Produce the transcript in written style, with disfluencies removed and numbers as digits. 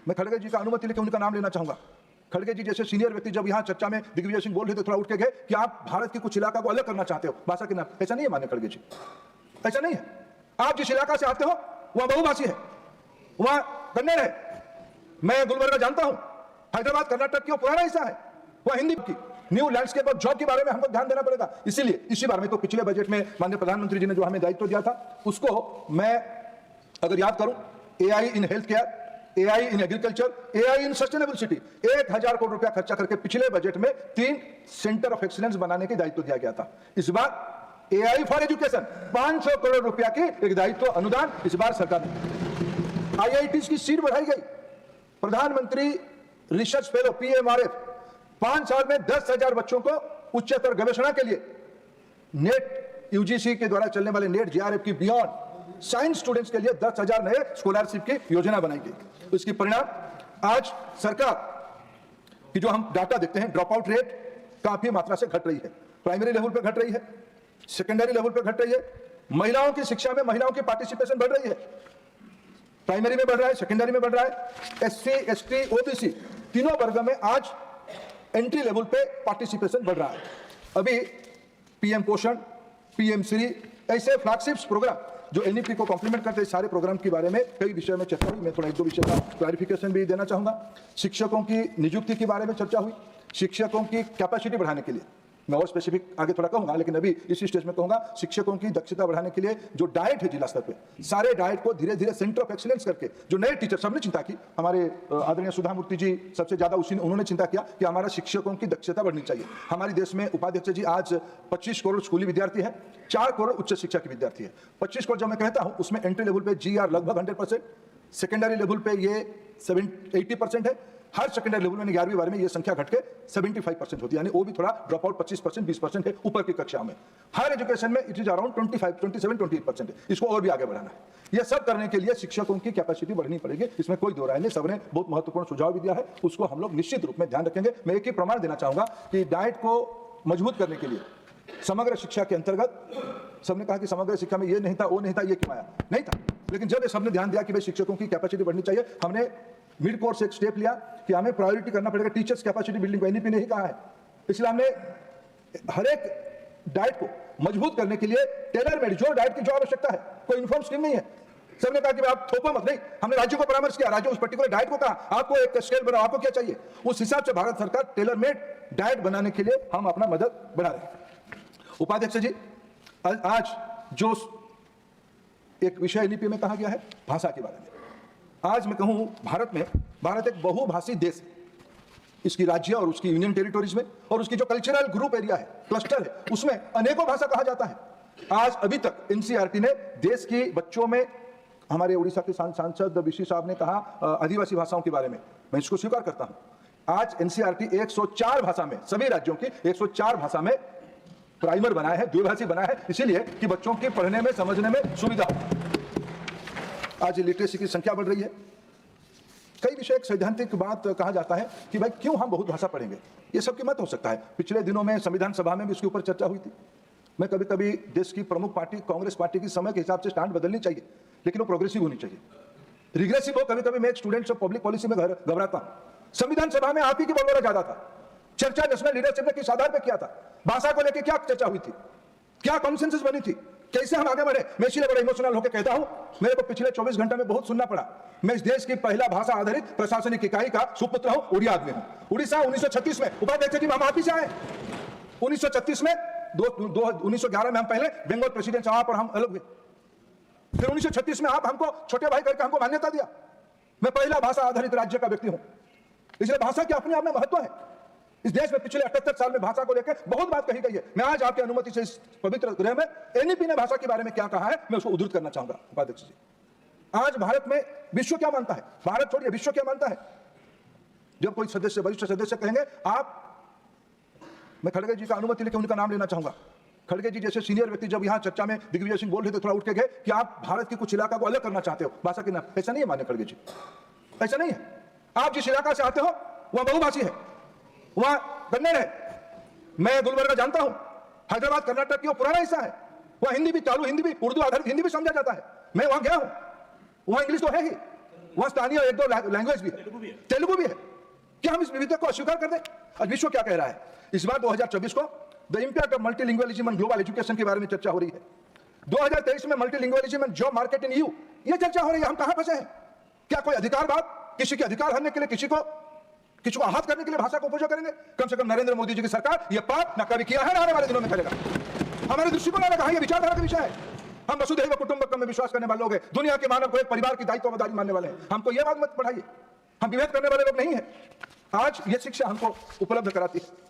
मैं खड़गे जी का अनुमति लेकर उनका नाम लेना चाहूंगा। खड़गे जी जैसे सीनियर व्यक्ति जब यहाँ चर्चा में दिग्विजय सिंह बोल रहे थे, थोड़ा उठ के गए कि आप भारत के कुछ इलाका को अलग करना चाहते हो भाषा के नाम। ऐसा नहीं है मान्य खड़गे जी, ऐसा नहीं है। आप जिस इलाका से आते हो वहां बहुभाषी है, वहां कन्नड़ है। मैं गुलबर्गा जानता हूं, हैदराबाद कर्नाटक की पुराना हिस्सा है, वह हिंदी की न्यू लैंडस्केप और जॉब के बारे में हमको ध्यान देना पड़ेगा। इसीलिए इसी बारे में तो पिछले बजट में माननीय प्रधानमंत्री जी ने जो हमें दायित्व दिया था, उसको मैं अगर याद करूं, AI in health care, AI in agriculture, AI in sustainable city, 1000 crore रुपया खर्चा करके पिछले बजट में 3 सेंटर ऑफ एक्सीलेंस बनाने के दायित्व दिया गया था। इस बार एआई फॉर एजुकेशन 500 करोड़ रुपया की एक दायित्व अनुदान इस बार सरकार ने। आईआईटी की सीट बढ़ाई गई। प्रधानमंत्री रिसर्च फेलो पीएमआरएफ 5 साल में 10,000 बच्चों को उच्चतर गवेषणा के लिए नेट यूजीसी के द्वारा चलने वाले नेट जेआरएफ की बियॉन्ड साइंस स्टूडेंट्स के लिए 10,000 नए स्कॉलरशिप की योजना बनाई गई। इसकी परिणाम आज सरकार की जो हम डाटा देखते हैं, ड्रॉप आउट रेट काफी मात्रा से घट रही है। प्राइमरी लेवल पर घट रही है, सेकेंडरी लेवल पर घट रही है। महिलाओं की शिक्षा में महिलाओं की पार्टिसिपेशन बढ़ रही है, प्राइमरी में बढ़ रहा है, सेकेंडरी में बढ़ रहा है। एससी, एसटी, ओबीसी तीनों वर्ग में आज एंट्री लेवल पे पार्टिसिपेशन बढ़ रहा है। अभी पीएम पोषण, पीएम श्री ऐसे फ्लैगशिप्स प्रोग्राम जो एनईपी को कॉम्प्लीमेंट करते हैं, सारे प्रोग्राम के बारे में कई विषय में चर्चा हुई। मैं थोड़ा 1-2 विषय का क्लैरिफिकेशन भी देना चाहूंगा। शिक्षकों की नियुक्ति के बारे में चर्चा हुई, शिक्षकों की कैपेसिटी बढ़ाने के लिए मैं और स्पेसिफिक आगे थोड़ा कहूंगा, लेकिन अभी इसी स्टेज में कहूंगा। शिक्षकों की दक्षता बढ़ाने के लिए जो डाइट है जिला स्तर पे, सारे डाइट को धीरे धीरे सेंटर ऑफ एक्सीलेंस करके, जो नए टीचर सबने चिंता की, हमारे आदरणीय सुधा मूर्ति जी सबसे ज्यादा उन्होंने चिंता किया कि हमारा शिक्षकों की दक्षता बढ़नी चाहिए। हमारे देश में उपाध्यक्ष जी आज 25 करोड़ स्कूली विद्यार्थी है, 4 करोड़ उच्च शिक्षा के विद्यार्थी है। 25 करोड़ जब मैं कहता हूं, उसमें एंट्री लेवल पे जीआर लगभग 100%, सेकेंडरी लेवल पे ये 80% है। हर सेकेंडरी लेवल में 11वीं बार में ये संख्या घट के 75% होती है, यानी वो भी थोड़ा ड्रॉप आउट 25%, 20% है ऊपर की कक्षा में। हायर एजुकेशन में इट इज अराउंड 27, 28% है। इसको और भी आगे बढ़ाना है। ये सब करने के लिए शिक्षकों की कैपेसिटी बढ़नी पड़ेगी, इसमें कोई दो राय नहीं। सबने बहुत महत्वपूर्ण सुझाव भी दिया है, उसको हम लोग निश्चित रूप में ध्यान रखेंगे। मैं एक ही प्रमाण देना चाहूंगा कि डाइट को मजबूत करने के लिए समग्र शिक्षा के अंतर्गत सबने कहा कि समग्र शिक्षा में ये नहीं था, वो नहीं था, ये क्यों आया, नहीं था। लेकिन जब ये सबने ध्यान दिया कि भाई शिक्षकों की कैपेसिटी बढ़नी चाहिए, हमने मिड कोर्स एक स्टेप लिया कि हमें प्रायोरिटी करना पड़ेगा टीचर्स कैपेसिटी बिल्डिंग को। एनईपी ने ही कहा है, इसलिए हमने हर एक डाइट को मजबूत करने के लिए टेलर मेड, जो डाइट की जो आवश्यकता है, कोई यूनिफॉर्म स्कीम नहीं है। सबने कहा कि आप थोपो मत, नहीं, हमने राज्यों को परामर्श किया, राज्यों उस पर्टिकुलर डाइट को कहा आपको एक स्केल बनाओ, आपको क्या चाहिए, उस हिसाब से भारत सरकार टेलर मेड डाइट बनाने के लिए हम अपना मदद बढ़ा रहे हैं। उपाध्यक्ष जी, आज जो एक विषय एनईपी में कहा गया है भाषा के बारे में, आज मैं कहूं भारत एक बहुभाषी देश है। इसकी राज्य और उसकी यूनियन टेरिटोरीज में और उसकी जो कल्चरल ग्रुप एरिया है, क्लस्टर है, उसमें अनेकों भाषा कहा जाता है। आज अभी तक एनसीईआरटी ने देश की बच्चों में, हमारे उड़ीसा के सांसद विशी साहब ने कहा आदिवासी भाषाओं के बारे में, मैं इसको स्वीकार करता हूं। आज एनसीईआरटी 104 भाषा में, सभी राज्यों की 104 भाषा में प्राइमर बनाया है, द्विभाषी बनाया है, इसीलिए कि बच्चों के पढ़ने में समझने में सुविधा हो। आज लिटरेसी की संख्या बढ़ रही है। कई विषय एक सैद्धांतिक बात कहा जाता है कि भाई क्यों हम बहुत भाषा पढ़ेंगे, ये सबकी मत हो सकता है। पिछले दिनों में संविधान सभा में भी इसके ऊपर चर्चा हुई थी। मैं कभी कभी देश की प्रमुख पार्टी कांग्रेस पार्टी की समय के हिसाब से स्टैंड बदलनी चाहिए, लेकिन वो प्रोग्रेसिव होनी चाहिए। रिग्रेसिव हो, कभी कभी मैं एक स्टूडेंट ऑफ पब्लिक पॉलिसी में घबराता हूं। संविधान सभा में आप ही की बोलबाला ज्यादा था। चर्चा नेशनल लीडरशिप ने किस आधार पर किया था, भाषा को लेकर क्या चर्चा हुई थी, क्या कॉन्सेंसस बनी थी, कैसे हम आगे बढ़े। मैं इसलिए बड़ा इमोशनल होकर कहता हूं, मेरे को पिछले 24 घंटे में बहुत सुनना पड़ा। मैं इस देश की पहला भाषा आधारित प्रशासनिक इकाई का सुपुत्र हूं, उड़िया आदमी हूं। उड़ीसा 1936 में, उपाध्यक्ष जी हम आप ही से आए 1936 में, 1911 में हम पहले बंगाल प्रेसिडेंट वहां पर हम अलग हुए। फिर 1936 में आप हमको छोटे भाई करके हमको मान्यता दिया। मैं पहला भाषा आधारित राज्य का व्यक्ति हूं, इसलिए भाषा के अपने आप में महत्व है। इस देश में पिछले 78 साल में भाषा को लेकर बहुत बात कही गई है। मैं आज आपकी अनुमति से इस पवित्र गृह में एनईपी ने भाषा के बारे में क्या कहा है, मैं उसको उद्धृत करना चाहूंगा। उपाध्यक्ष जी, आज भारत में विश्व क्या मानता है, भारत छोड़िए विश्व क्या मानता है। जब कोई सदस्य, वरिष्ठ सदस्य कहेंगे आप, मैं खड़गे जी का अनुमति लेकर उनका नाम लेना चाहूंगा। खड़गे जी जैसे सीनियर व्यक्ति जब यहाँ चर्चा में दिग्विजय सिंह बोल रहे थे, थोड़ा उठ के गए कि आप भारत के कुछ इलाका को अलग करना चाहते हो भाषा के नाम। ऐसा नहीं है मान्य खड़गे जी, ऐसा नहीं है। आप जिस इलाका से आते हो वह बहुभाषी है, वहां कन्नड़ है। मैं गुलबर्गा जानता हूं, हैदराबाद कर्नाटक की पुराना हिस्सा है, वहां हिंदी भी चालू, हिंदी भी, उर्दू आधारित हिंदी भी समझा जाता है। मैं वहां गया हूं, वहां इंग्लिश तो है ही, वहां स्थानीय एक दो लैंग्वेज भी है, तेलुगु भी है। क्या हम इस विविधता को अस्वीकार कर दें? आज विश्व क्या कह रहा है? इस बार 2024 को the impact of multilingualism on global education के बारे में चर्चा हो रही है। 2023 में multilingualism and job market in EU, ये चर्चा हो रही है। हम कहां फंसे हैं? क्या कोई अधिकारवाद किसी के अधिकार हरने के लिए, किसी को आहत करने के लिए भाषा का उपयोग करेंगे? कम से कम नरेंद्र मोदी जी की सरकार यह पाप न कभी किया है, ना आने वाले दिनों में करेगा। हमारे दृष्टिकोण ने कहा, यह विचारधारा का विषय है। हम वसुधैव कुटुंबकम में विश्वास करने वाले लोग हैं, दुनिया के मानव को एक परिवार की दायित्वदारी मानने वाले हैं। हमको यह बात मत पढ़ाइए, हम विभेद करने वाले लोग नहीं है। आज यह शिक्षा हमको उपलब्ध कराती है।